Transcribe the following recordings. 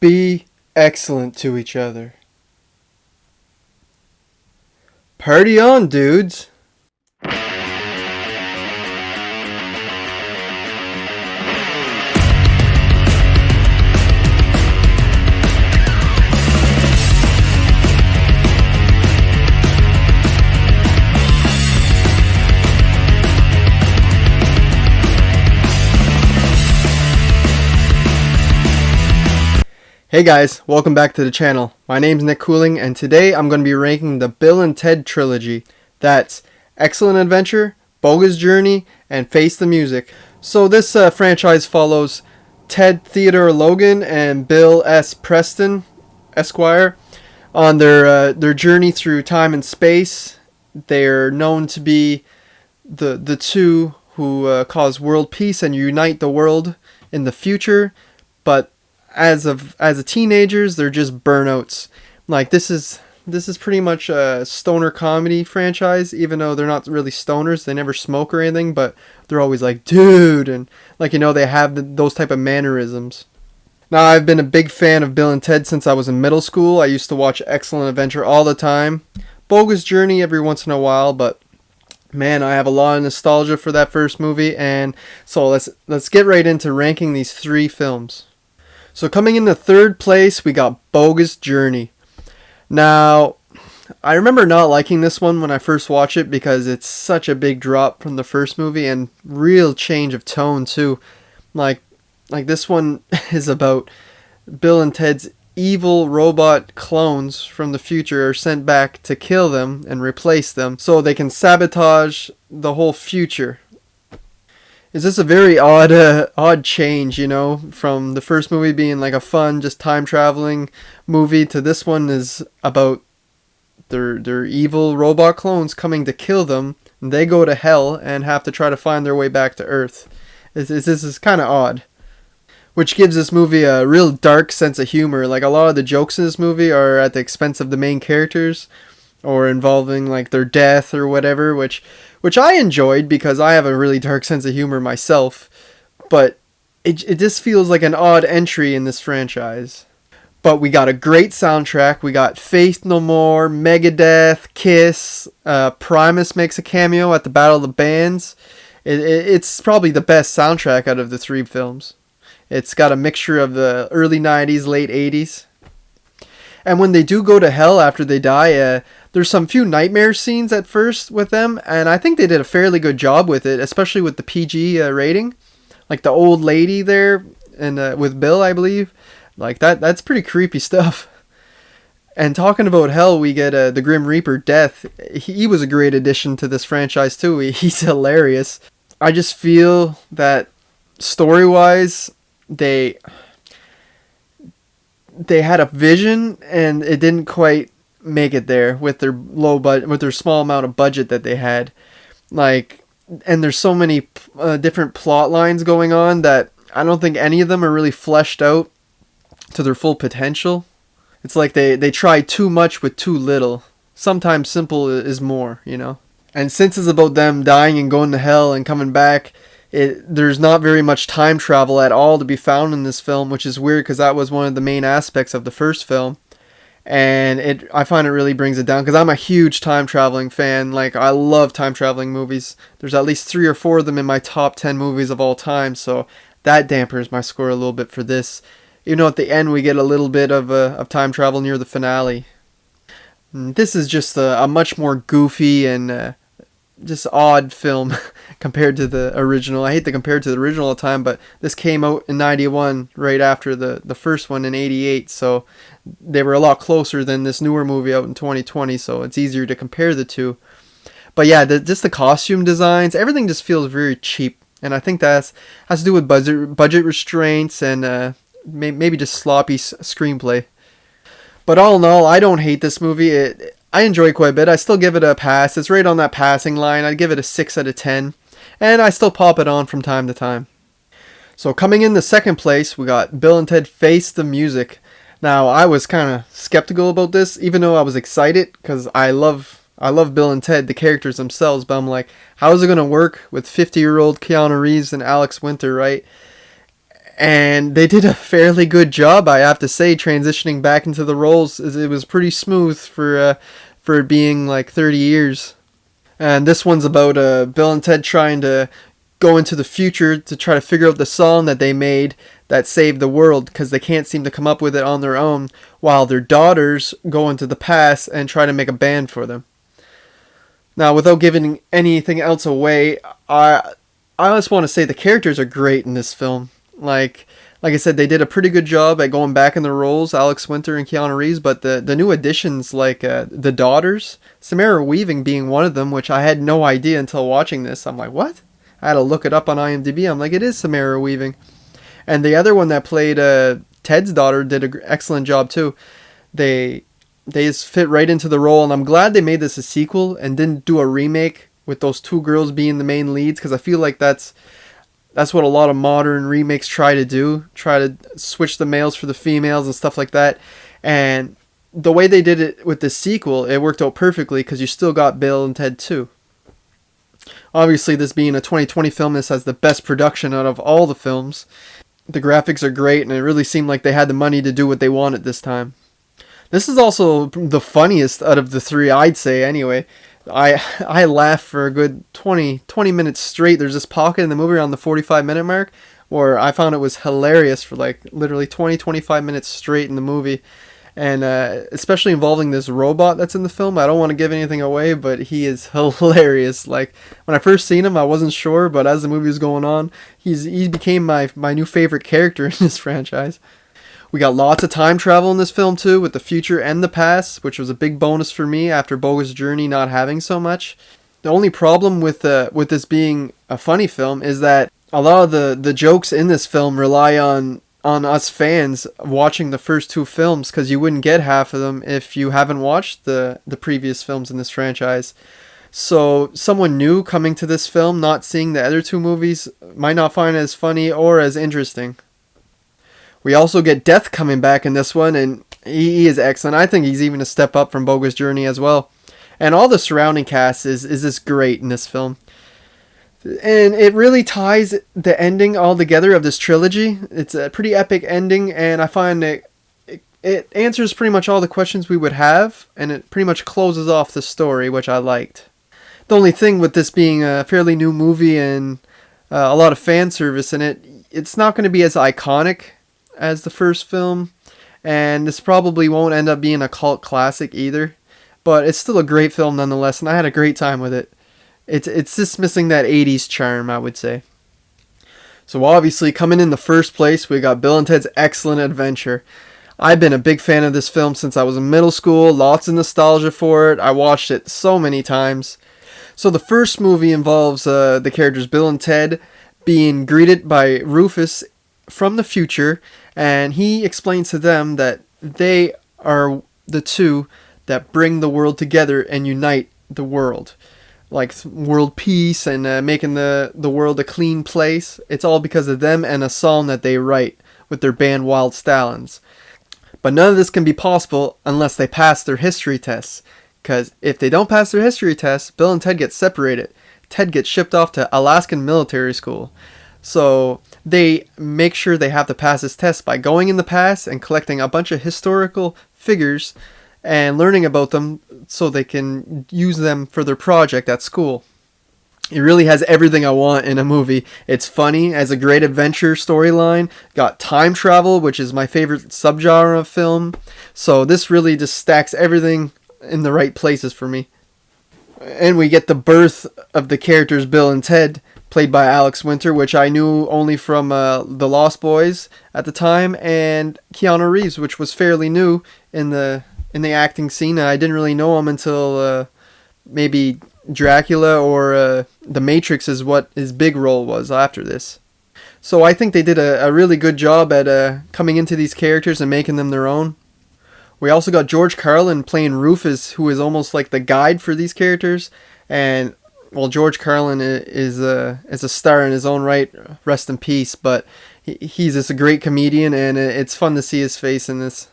Be excellent to each other. Party on, dudes! Hey guys, welcome back to the channel. My name's Nick Cooling, and today I'm going to be ranking the Bill and Ted trilogy. That's Excellent Adventure, Bogus Journey, and Face the Music. So this franchise follows Ted Theodore Logan and Bill S. Preston, Esquire, on their journey through time and space. They're known to be the two who cause world peace and unite the world in the future, but as a teenagers, they're just burnouts. Like this is pretty much a stoner comedy franchise, even though they're not really stoners. They never smoke or anything, but they're always like, dude, and like, they have those type of mannerisms. Now, I've been a big fan of Bill and Ted since I was in middle school. I used to watch Excellent Adventure all the time. Bogus Journey every once in a while, but man, I have a lot of nostalgia for that first movie, and so let's get right into ranking these three films. So coming in the third place, we got Bogus Journey. Now, I remember not liking this one when I first watched it because it's such a big drop from the first movie and real change of tone too. Like this one is about Bill and Ted's evil robot clones from the future are sent back to kill them and replace them so they can sabotage the whole future. Is this a very odd change, from the first movie being like a fun, just time traveling movie to this one is about their evil robot clones coming to kill them, and they go to hell and have to try to find their way back to Earth. This is kind of odd, which gives this movie a real dark sense of humor. Like a lot of the jokes in this movie are at the expense of the main characters, or involving like their death or whatever, which I enjoyed because I have a really dark sense of humor myself, but it just feels like an odd entry in this franchise. But we got a great soundtrack. We got Faith No More, Megadeth, Kiss, Primus makes a cameo at the Battle of the Bands. It's probably the best soundtrack out of the three films. It's got a mixture of the early 90s, late 80s. And when they do go to hell after they die, there's some few nightmare scenes at first with them, and I think they did a fairly good job with it, especially with the PG rating. Like the old lady there, and with Bill, I believe. Like that's pretty creepy stuff. And talking about hell, we get the Grim Reaper, Death. He was a great addition to this franchise too. He's hilarious. I just feel that story-wise, they had a vision and it didn't quite make it there with their with their small amount of budget that they had. And there's so many different plot lines going on that I don't think any of them are really fleshed out to their full potential. It's like they try too much with too little. Sometimes simple is more, And since it's about them dying and going to hell and coming back, there's not very much time travel at all to be found in this film, which is weird because that was one of the main aspects of the first film. And I find it really brings it down because I'm a huge time traveling fan. Like, I love time traveling movies. There's at least 3 or 4 of them in my top 10 movies of all time, so that dampers my score a little bit for this. Even though at the end we get a little bit of time travel near the finale. This is just a much more goofy and just odd film compared to the original. I hate to compare it to the original all the time, but this came out in 91 right after the first one in 88, so they were a lot closer than this newer movie out in 2020, so it's easier to compare the two. But yeah, just the costume designs, everything just feels very cheap, and I think that has to do with budget restraints and maybe just sloppy screenplay. But all in all, I don't hate this movie. I enjoy it quite a bit. I still give it a pass. It's right on that passing line. I'd give it a 6 out of 10. And I still pop it on from time to time. So coming in the second place, we got Bill and Ted Face the Music. Now, I was kind of skeptical about this, even though I was excited, because I love Bill and Ted, the characters themselves, but I'm like, how is it going to work with 50-year-old Keanu Reeves and Alex Winter, right? And they did a fairly good job, I have to say, transitioning back into the roles. It was pretty smooth for it being like 30 years. And this one's about Bill and Ted trying to go into the future to try to figure out the song that they made that saved the world, because they can't seem to come up with it on their own, while their daughters go into the past and try to make a band for them. Now, without giving anything else away, I just want to say the characters are great in this film. Like I said, they did a pretty good job at going back in the roles, Alex Winter and Keanu Reeves, but the new additions, like the daughters, Samara Weaving being one of them, which I had no idea until watching this. I'm like, what? I had to look it up on IMDb. I'm like, it is Samara Weaving. And the other one that played Ted's daughter did an excellent job too. They just fit right into the role, and I'm glad they made this a sequel and didn't do a remake with those two girls being the main leads, because I feel like that's what a lot of modern remakes try to do. Try to switch the males for the females and stuff like that. And the way they did it with the sequel, it worked out perfectly, because you still got Bill and Ted 2. Obviously, this being a 2020 film, this has the best production out of all the films. The graphics are great, and it really seemed like they had the money to do what they wanted this time. This is also the funniest out of the three, I'd say, anyway. I laughed for a good 20 minutes straight. There's this pocket in the movie around the 45-minute mark where I found it was hilarious for like literally 25 minutes straight in the movie. And especially involving this robot that's in the film. I don't want to give anything away, but he is hilarious. Like, when I first seen him, I wasn't sure, but as the movie was going on, he became my new favorite character in this franchise. We got lots of time travel in this film too, with the future and the past, which was a big bonus for me after Bogus Journey not having so much. The only problem with this being a funny film is that a lot of the jokes in this film rely on us fans watching the first two films, because you wouldn't get half of them if you haven't watched the previous films in this franchise. So someone new coming to this film, not seeing the other two movies, might not find it as funny or as interesting. We also get Death coming back in this one, and he is excellent. I think he's even a step up from Bogus Journey as well. And all the surrounding cast is just great in this film. And it really ties the ending all together of this trilogy. It's a pretty epic ending, and I find it answers pretty much all the questions we would have, and it pretty much closes off the story, which I liked. The only thing with this being a fairly new movie and a lot of fan service in it, it's not going to be as iconic as the first film, and this probably won't end up being a cult classic either, but it's still a great film nonetheless, and I had a great time with it. It's just missing that 80s charm, I would say. So obviously, coming in the first place, we got Bill and Ted's Excellent Adventure. I've been a big fan of this film since I was in middle school, lots of nostalgia for it. I watched it so many times. So the first movie involves the characters Bill and Ted being greeted by Rufus from the future, and he explains to them that they are the two that bring the world together and unite the world. Like world peace and making the world a clean place. It's all because of them and a song that they write with their band Wild Stallions. But none of this can be possible unless they pass their history tests. Because if they don't pass their history tests, Bill and Ted get separated. Ted gets shipped off to Alaskan military school. So they make sure they have to pass this test by going in the past and collecting a bunch of historical figures and learning about them so they can use them for their project at school. It really has everything I want in a movie. It's funny, has a great adventure storyline, got time travel, which is my favorite subgenre of film. So this really just stacks everything in the right places for me. And we get the birth of the characters Bill and Ted, played by Alex Winter, which I knew only from The Lost Boys at the time, and Keanu Reeves, which was fairly new in the acting scene. I didn't really know him until maybe Dracula or The Matrix is what his big role was after this. So I think they did a really good job at coming into these characters and making them their own. We also got George Carlin playing Rufus, who is almost like the guide for these characters. And well, George Carlin is a star in his own right, rest in peace. But he's just a great comedian, and it's fun to see his face in this.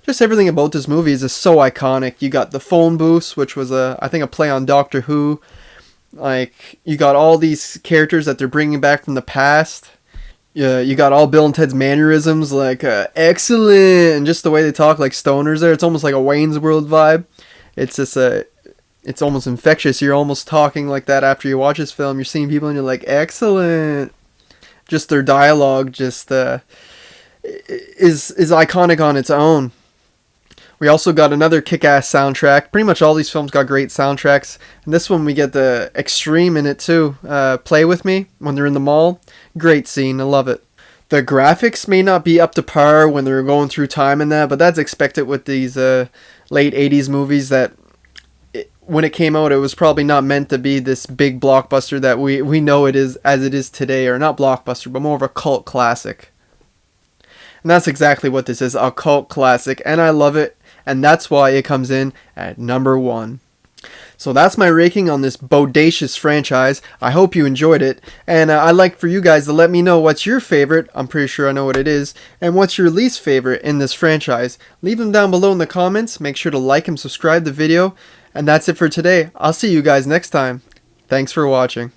Just everything about this movie is just so iconic. You got the phone booths, which was I think a play on Doctor Who. Like, you got all these characters that they're bringing back from the past. Yeah, you got all Bill and Ted's mannerisms, like excellent, and just the way they talk like stoners. There, it's almost like a Wayne's World vibe. It's just it's almost infectious. You're almost talking like that after you watch this film. You're seeing people and you're like, excellent. Just their dialogue, just is iconic on its own. We also got another kick-ass soundtrack. Pretty much all these films got great soundtracks. And this one we get the Extreme in it too. Play With Me when they're in the mall. Great scene. I love it. The graphics may not be up to par when they're going through time and that, but that's expected with these late 80s movies that when it came out, it was probably not meant to be this big blockbuster that we know it is as it is today. Or not blockbuster, but more of a cult classic. And that's exactly what this is, a cult classic. And I love it. And that's why it comes in at number 1. So that's my ranking on this bodacious franchise. I hope you enjoyed it. And I'd like for you guys to let me know what's your favorite. I'm pretty sure I know what it is. And what's your least favorite in this franchise. Leave them down below in the comments. Make sure to like and subscribe the video. And that's it for today. I'll see you guys next time. Thanks for watching.